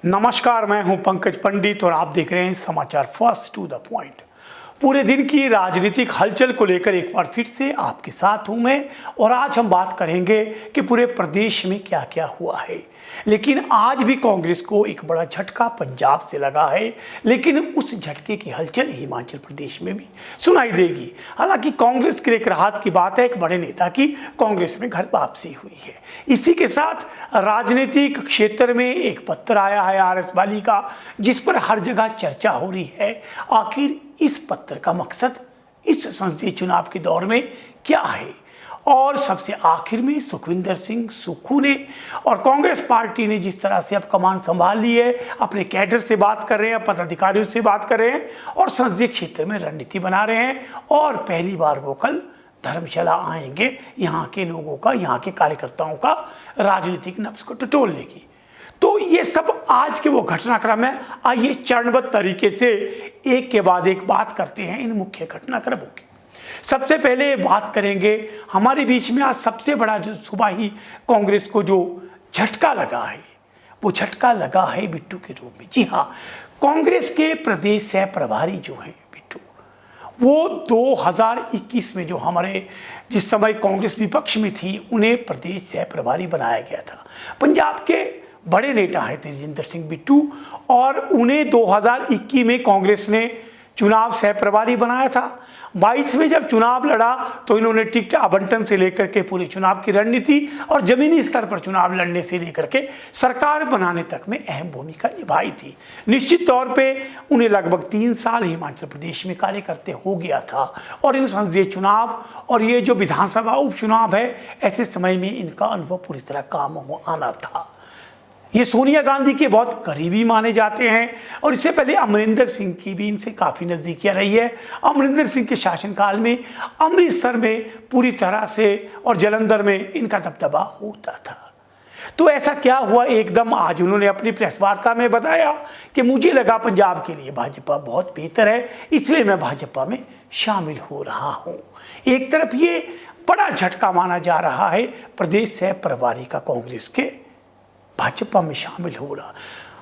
नमस्कार, मैं हूं पंकज पंडित और आप देख रहे हैं समाचार फर्स्ट टू द पॉइंट। पूरे दिन की राजनीतिक हलचल को लेकर एक बार फिर से आपके साथ हूं मैं और आज हम बात करेंगे कि पूरे प्रदेश में क्या क्या हुआ है। लेकिन आज भी कांग्रेस को एक बड़ा झटका पंजाब से लगा है, लेकिन उस झटके की हलचल हिमाचल प्रदेश में भी सुनाई देगी। हालांकि कांग्रेस के लिए एक राहत की बात है, एक बड़े नेता की कांग्रेस में घर वापसी हुई है। इसी के साथ राजनीतिक क्षेत्र में एक पत्र आया है RS बाली का, जिस पर हर जगह चर्चा हो रही है। आखिर इस पत्र का मकसद इस संसदीय चुनाव के दौर में क्या है, और सबसे आखिर में सुखविंदर सिंह सुक्खू ने और कांग्रेस पार्टी ने जिस तरह से अब कमान संभाल ली है, अपने कैडर से बात कर रहे हैं, पदाधिकारियों से बात कर रहे हैं और संसदीय क्षेत्र में रणनीति बना रहे हैं। और पहली बार वो कल धर्मशाला आएंगे यहाँ के लोगों का, यहाँ के कार्यकर्ताओं का राजनीतिक नब्ज को टटोलने की। तो ये सब आज के वो घटनाक्रम है। आइए चरणबद्ध तरीके से एक के बाद एक बात करते हैं इन मुख्य घटनाक्रमों की। सबसे पहले बात करेंगे, हमारे बीच में आज सबसे बड़ा जो सुबह ही कांग्रेस को जो झटका लगा है, वो झटका लगा है बिट्टू के रूप में। जी हाँ, कांग्रेस के प्रदेश सह प्रभारी जो हैं बिट्टू, वो 2021 में जो हमारे जिस समय कांग्रेस विपक्ष में थी, उन्हें प्रदेश सह प्रभारी बनाया गया था। पंजाब के बड़े नेता हैं तेजिंदर सिंह बिट्टू, और उन्हें 2021 में कांग्रेस ने चुनाव सह प्रभारी बनाया था। 22 में जब चुनाव लड़ा तो इन्होंने टिकट आवंटन से लेकर के पूरे चुनाव की रणनीति और जमीनी स्तर पर चुनाव लड़ने से लेकर के सरकार बनाने तक में अहम भूमिका निभाई थी। निश्चित तौर पे उन्हें लगभग 3 साल हिमाचल प्रदेश में कार्य करते हो गया था, और इन संसदीय चुनाव और ये जो विधानसभा उपचुनाव है, ऐसे समय में इनका अनुभव पूरी तरह काम आना था। ये सोनिया गांधी के बहुत करीबी माने जाते हैं, और इससे पहले अमरिंदर सिंह की भी इनसे काफ़ी नज़दीकियाँ रही है। अमरिंदर सिंह के शासनकाल में अमृतसर में पूरी तरह से और जालंधर में इनका दबदबा होता था। तो ऐसा क्या हुआ, एकदम आज उन्होंने अपनी प्रेस वार्ता में बताया कि मुझे लगा पंजाब के लिए भाजपा बहुत बेहतर है, इसलिए मैं भाजपा में शामिल हो रहा हूँ। एक तरफ ये बड़ा झटका माना जा रहा है प्रदेश सह प्रभारी का कांग्रेस के भाजपा में शामिल हो रहा।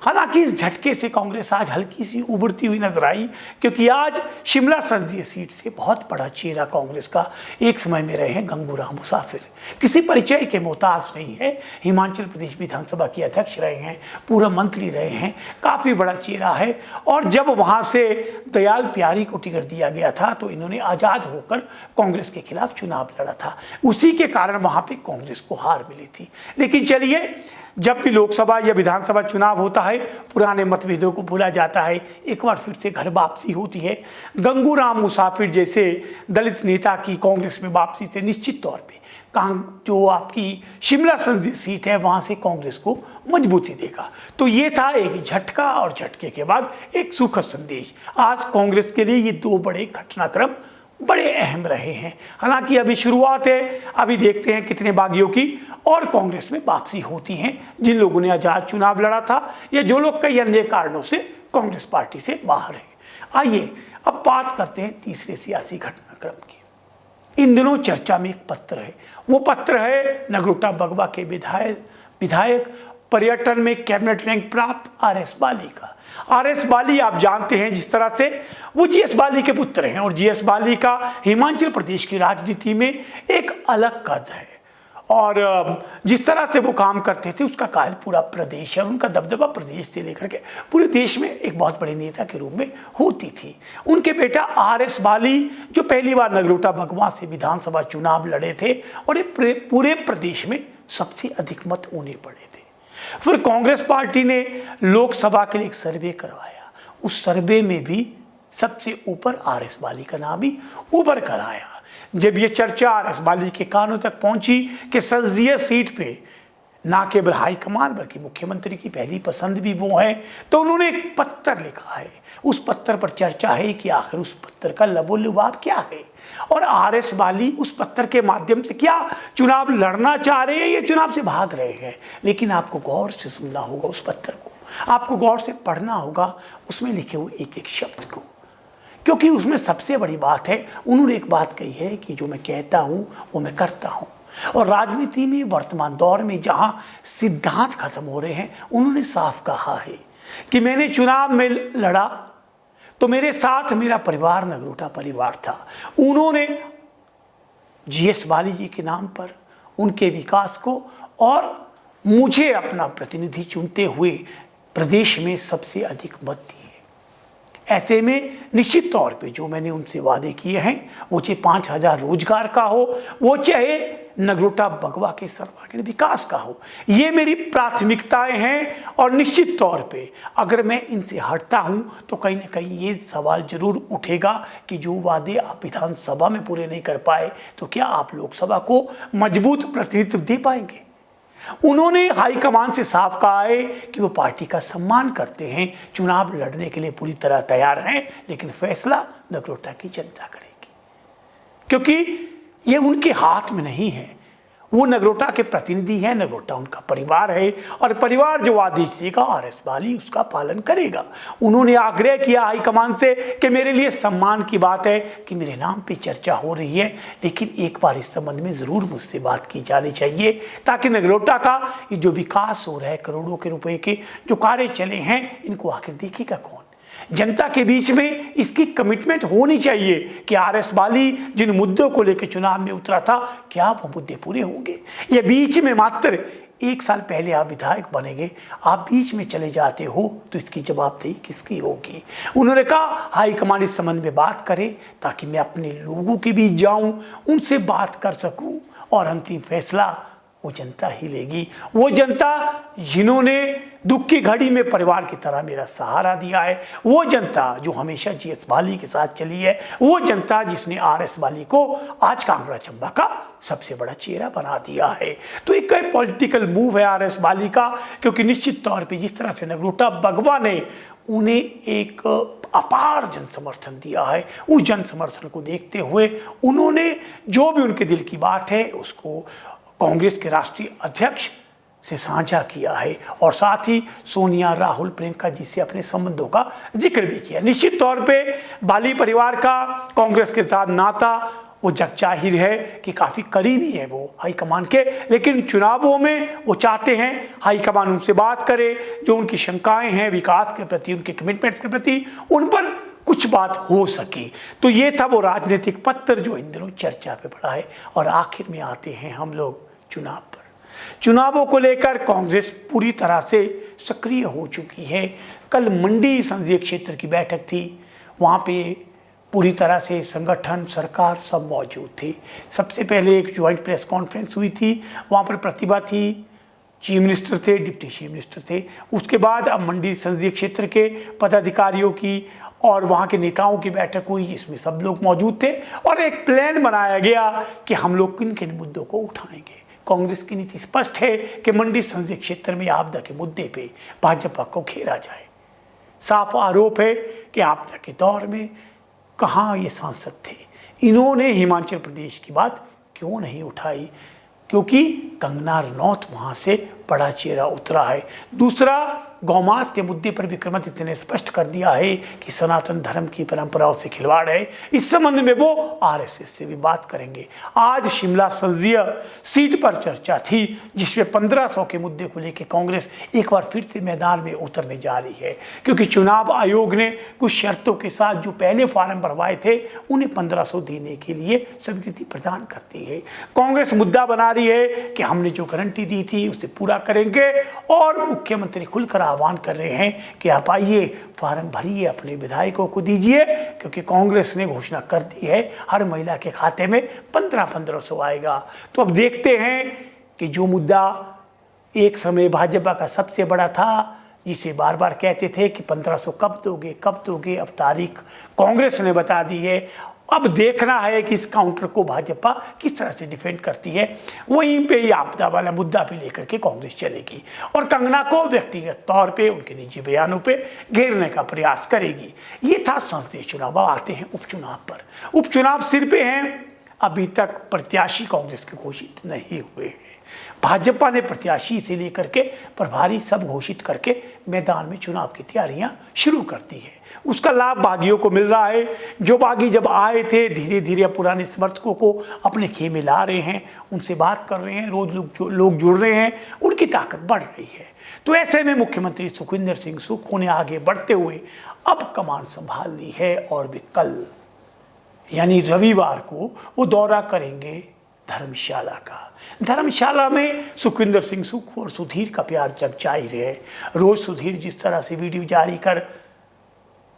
हालांकि इस झटके से कांग्रेस आज हल्की सी उभरती हुई नजर आई, क्योंकि आज शिमला संसदीय सीट से बहुत बड़ा चेहरा कांग्रेस का एक समय में रहे हैं गंगू राम मुसाफिर। किसी परिचय के मोहताज नहीं है, हिमाचल प्रदेश विधानसभा के अध्यक्ष रहे हैं, पूर्व मंत्री रहे हैं, काफ़ी बड़ा चेहरा है। और जब वहाँ से दयाल प्यारी को टिकट दिया गया था तो इन्होंने आज़ाद होकर कांग्रेस के खिलाफ चुनाव लड़ा था, उसी के कारण वहाँ पर कांग्रेस को हार मिली थी। लेकिन चलिए, जब भी लोकसभा या विधानसभा चुनाव होता है, पुराने मतभेदों को भूला जाता है, एक बार फिर से घर वापसी होती है। गंगू राम मुसाफिर जैसे दलित नेता की कांग्रेस में वापसी से निश्चित तौर पे जो आपकी शिमला संसदीय सीट है, वहाँ से कांग्रेस को मजबूती देगा। तो ये था एक झटका, और झटके के बाद एक सुखद संदेश। आज कांग्रेस के लिए ये 2 बड़े घटनाक्रम बड़े अहम रहे हैं। हालांकि अभी शुरुआत है, अभी देखते हैं कितने बागियों की और कांग्रेस में वापसी होती हैं, जिन लोगों ने आजाद चुनाव लड़ा था या जो लोग कई अन्य कारणों से कांग्रेस पार्टी से बाहर हैं। आइए अब बात करते हैं तीसरे सियासी घटनाक्रम की। इन दिनों चर्चा में एक पत्र है, वो पत्र है नगरोटा बगवा के विधायक पर्यटन में कैबिनेट रैंक प्राप्त RS बाली का। RS बाली आप जानते हैं जिस तरह से वो GS बाली के पुत्र हैं, और GS बाली का हिमाचल प्रदेश की राजनीति में एक अलग कद है, और जिस तरह से वो काम करते थे उसका काल पूरा प्रदेश है, उनका दबदबा प्रदेश से लेकर के पूरे देश में एक बहुत बड़े नेता के रूप में होती थी। उनके बेटा RS बाली जो पहली बार नगरोटा बगवा से विधानसभा चुनाव लड़े थे, और ये पूरे प्रदेश में सबसे अधिक मत उन्हें पड़े थे। फिर कांग्रेस पार्टी ने लोकसभा के लिए एक सर्वे करवाया, उस सर्वे में भी सबसे ऊपर RS बाली का नाम ही उभर कर आया। जब ये चर्चा RS बाली के कानों तक पहुंची कि संसदीय सीट पे ना केवल हाईकमान बल्कि मुख्यमंत्री की पहली पसंद भी वो है, तो उन्होंने एक पत्र लिखा है। उस पत्र पर चर्चा है कि आखिर उस पत्र का लबोलुबाब क्या है, और RS बाली उस पत्र के माध्यम से क्या चुनाव लड़ना चाह रहे हैं या चुनाव से भाग रहे हैं। लेकिन आपको गौर से सुनना होगा उस पत्र को, आपको गौर से पढ़ना होगा उसमें लिखे हुए एक एक शब्द को, क्योंकि उसमें सबसे बड़ी बात है, उन्होंने एक बात कही है कि जो मैं कहता हूँ वो मैं करता हूँ। और राजनीति में वर्तमान दौर में जहां सिद्धांत खत्म हो रहे हैं, उन्होंने साफ कहा है कि मैंने चुनाव में लड़ा तो मेरे साथ मेरा परिवार नगरोटा परिवार था। उन्होंने जीएस बाली जी के नाम पर उनके विकास को और मुझे अपना प्रतिनिधि चुनते हुए प्रदेश में सबसे अधिक मत दिए। ऐसे में निश्चित तौर पे जो मैंने उनसे वादे किए हैं, वो चाहे 5,000 रोजगार का हो, वो चाहे नगरोटा बगवा के सर्वांगीण विकास का हो, ये मेरी प्राथमिकताएं हैं। और निश्चित तौर पे अगर मैं इनसे हटता हूं तो कहीं ना कहीं ये सवाल जरूर उठेगा कि जो वादे आप विधानसभा में पूरे नहीं कर पाए तो क्या आप लोकसभा को मजबूत प्रतिनिधित्व दे पाएंगे। उन्होंने हाईकमान से साफ कहा है कि वो पार्टी का सम्मान करते हैं, चुनाव लड़ने के लिए पूरी तरह तैयार हैं, लेकिन फैसला नगरोटा की जनता करेगी, क्योंकि ये उनके हाथ में नहीं है। वो नगरोटा के प्रतिनिधि हैं, नगरोटा उनका परिवार है और परिवार जो आदेश देगा आरएस बाली उसका पालन करेगा। उन्होंने आग्रह किया हाईकमान से कि मेरे लिए सम्मान की बात है कि मेरे नाम पे चर्चा हो रही है, लेकिन एक बार इस संबंध में ज़रूर मुझसे बात की जानी चाहिए, ताकि नगरोटा का ये जो विकास हो रहा है, करोड़ों के रुपए के जो कार्य चले हैं, इनको आखिर देखेगा कौन। जनता के बीच में इसकी कमिटमेंट होनी चाहिए कि आरएस बाली जिन मुद्दों को लेकर चुनाव में उतरा था, क्या वो मुद्दे पूरे होंगे। ये बीच में मात्र 1 साल पहले आप विधायक बनेंगे, आप बीच में चले जाते हो तो इसकी जवाबदेही किसकी होगी। उन्होंने कहा हाईकमान इस संबंध में बात करे ताकि मैं अपने लोगों के बीच जाऊं, उनसे बात कर सकूं और अंतिम फैसला वो जनता ही लेगी। वो जनता जिन्होंने दुख की घड़ी में परिवार की तरह मेरा सहारा दिया है, वो जनता जो हमेशा जीएस बाली के साथ चली है, वो जनता जिसने आरएस बाली को आज कांगड़ा चंबा का सबसे बड़ा चेहरा बना दिया है। तो एक पॉलिटिकल मूव है आरएस बाली का, क्योंकि निश्चित तौर पे जिस तरह से नगरोटा बगवा ने उन्हें एक अपार जन समर्थन दिया है, उस जन समर्थन को देखते हुए उन्होंने जो भी उनके दिल की बात है उसको कांग्रेस के राष्ट्रीय अध्यक्ष से साझा किया है और साथ ही सोनिया, राहुल, प्रियंका जी से अपने संबंधों का जिक्र भी किया। निश्चित तौर पे बाली परिवार का कांग्रेस के साथ नाता वो जगजाहिर है कि काफ़ी करीबी है वो हाईकमान के, लेकिन चुनावों में वो चाहते हैं हाईकमान उनसे बात करे, जो उनकी शंकाएं हैं विकास के प्रति, उनके कमिटमेंट्स के प्रति, उन पर कुछ बात हो सकी। तो ये था वो राजनीतिक पत्र जो इन दिनों चर्चा पे पड़ा है। और आखिर में आते हैं हम लोग चुनाव पर। चुनावों को लेकर कांग्रेस पूरी तरह से सक्रिय हो चुकी है। कल मंडी संसदीय क्षेत्र की बैठक थी, वहाँ पे पूरी तरह से संगठन, सरकार सब मौजूद थे। सबसे पहले एक ज्वाइंट प्रेस कॉन्फ्रेंस हुई थी, वहाँ पर प्रतिभा थी, चीफ मिनिस्टर थे, डिप्टी चीफ मिनिस्टर थे। उसके बाद अब मंडी संसदीय क्षेत्र के पदाधिकारियों की और वहाँ के नेताओं की बैठक हुई, जिसमें सब लोग मौजूद थे और एक प्लान बनाया गया कि हम लोग किन किन मुद्दों को उठाएंगे। कांग्रेस की नीति स्पष्ट है कि मंडी संसदीय क्षेत्र में आपदा के मुद्दे पे भाजपा को घेरा जाए। साफ आरोप है कि आपदा के दौर में कहाँ ये सांसद थे, इन्होंने हिमाचल प्रदेश की बात क्यों नहीं उठाई, क्योंकि कंगना रनौत वहाँ से बड़ा चेहरा उतरा है। दूसरा, गौमांस के मुद्दे पर विक्रमादित्य ने स्पष्ट कर दिया है कि सनातन धर्म की परंपराओं से खिलवाड़ है। इस संबंध में वो आरएसएस से भी बात करेंगे। आज शिमला संसदीय सीट पर चर्चा थी, जिसमें 1500 के मुद्दे को लेकर कांग्रेस एक बार फिर से मैदान में उतरने जा रही है, क्योंकि चुनाव आयोग ने कुछ शर्तों के साथ जो पहले फॉर्म भरवाए थे उन्हें 1500 देने के लिए स्वीकृति प्रदान करती है। कांग्रेस मुद्दा बना रही है कि हमने जो गारंटी दी थी उसे पूरा करेंगे और मुख्यमंत्री खुलकर आह्वान कर रहे हैं कि आप आइए, फार्म भरिए, अपने विधायकों को दीजिए, क्योंकि कांग्रेस ने घोषणा कर दी है हर महिला के खाते में 1500 आएगा। तो अब देखते हैं कि जो मुद्दा एक समय भाजपा का सबसे बड़ा था, जिसे बार बार कहते थे कि 1500 कब दोगे, अब तारीख कांग्रेस ने बता दी है। अब देखना है कि इस काउंटर को भाजपा किस तरह से डिफेंड करती है। वहीं पे ही आपदा वाला मुद्दा भी लेकर के कांग्रेस चलेगी और कंगना को व्यक्तिगत तौर पे उनके निजी बयानों पे घेरने का प्रयास करेगी। ये था संसदीय चुनाव। आते हैं उपचुनाव पर। उपचुनाव सिर पे हैं, अभी तक प्रत्याशी कांग्रेस के घोषित नहीं हुए हैं। भाजपा ने प्रत्याशी से लेकर के प्रभारी सब घोषित करके मैदान में चुनाव की तैयारियां शुरू कर दी है। उसका लाभ बागियों को मिल रहा है। जो बागी जब आए थे धीरे धीरे पुराने समर्थकों को अपने खेमे ला रहे हैं, उनसे बात कर रहे हैं, रोज लोग जुड़ रहे हैं, उनकी ताकत बढ़ रही है। तो ऐसे में मुख्यमंत्री सुखविंदर सिंह सुक्खू ने आगे बढ़ते हुए अब कमान संभाल ली है और वे कल यानी रविवार को वो दौरा करेंगे धर्मशाला का। धर्मशाला में सुखविंदर सिंह सुक्खू और सुधीर का प्यार जग जाहिर है। रोज सुधीर जिस तरह से वीडियो जारी कर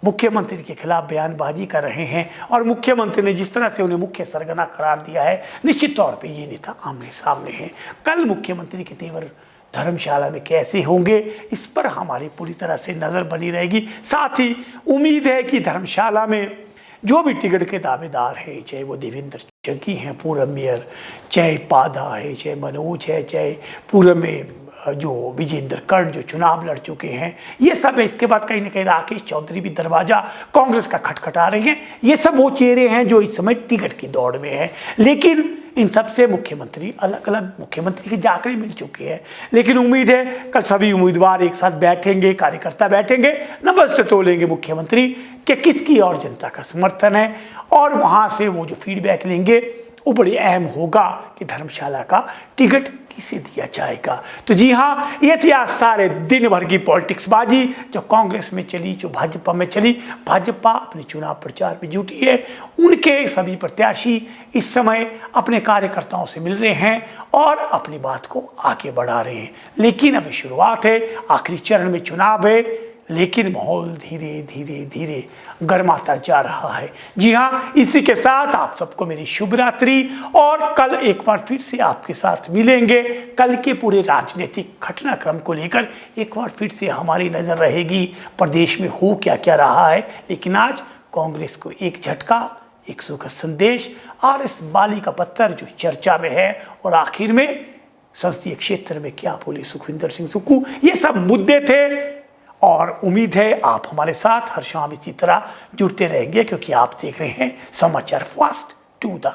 मुख्यमंत्री के खिलाफ बयानबाजी कर रहे हैं और मुख्यमंत्री ने जिस तरह से उन्हें मुख्य सरगना करार दिया है, निश्चित तौर पे ये नेता आमने सामने हैं। कल मुख्यमंत्री के तेवर धर्मशाला में कैसे होंगे, इस पर हमारी पूरी तरह से नज़र बनी रहेगी। साथ ही उम्मीद है कि धर्मशाला में जो भी टिकट के दावेदार हैं, चाहे वो देवेंद्र जग्गी हैं पूर्व मेयर, चाहे पादा है, चाहे मनोज है, चाहे पूर्व में जो विजेंद्र कर्ण जो चुनाव लड़ चुके हैं, ये सब है। इसके बाद कहीं ना कहीं राकेश चौधरी भी दरवाजा कांग्रेस का खटखटा रहे हैं। ये सब वो चेहरे हैं जो इस समय टिकट की दौड़ में हैं। लेकिन इन सब से मुख्यमंत्री अलग अलग मुख्यमंत्री के जाकर मिल चुके हैं। लेकिन उम्मीद है कल सभी उम्मीदवार एक साथ बैठेंगे, कार्यकर्ता बैठेंगे, नंबर से तोलेंगे मुख्यमंत्री कि किसकी और जनता का समर्थन है, और वहाँ से वो जो फीडबैक लेंगे वो बड़ी अहम होगा कि धर्मशाला का टिकट किसे दिया जाएगा। तो जी हाँ, ये थी आज सारे दिन भर की पॉलिटिक्स बाजी जो कांग्रेस में चली, जो भाजपा में चली। भाजपा अपने चुनाव प्रचार में जुटी है। उनके सभी प्रत्याशी इस समय अपने कार्यकर्ताओं से मिल रहे हैं और अपनी बात को आगे बढ़ा रहे हैं। लेकिन अभी शुरुआत है, आखिरी चरण में चुनाव है, लेकिन माहौल धीरे धीरे धीरे गर्माता जा रहा है। जी हाँ, इसी के साथ आप सबको मेरी शुभ रात्रि, और कल एक बार फिर से आपके साथ मिलेंगे। कल के पूरे राजनीतिक घटनाक्रम को लेकर एक बार फिर से हमारी नज़र रहेगी, प्रदेश में हो क्या क्या रहा है। लेकिन आज कांग्रेस को एक झटका, एक सुखद संदेश, आरएस बाली का पत्थर जो चर्चा में है, और आखिर में संसदीय क्षेत्र में क्या बोले सुखविंदर सिंह सुक्खू, ये सब मुद्दे थे। और उम्मीद है आप हमारे साथ हर शाम इसी तरह जुड़ते रहेंगे, क्योंकि आप देख रहे हैं समाचार फास्ट टू द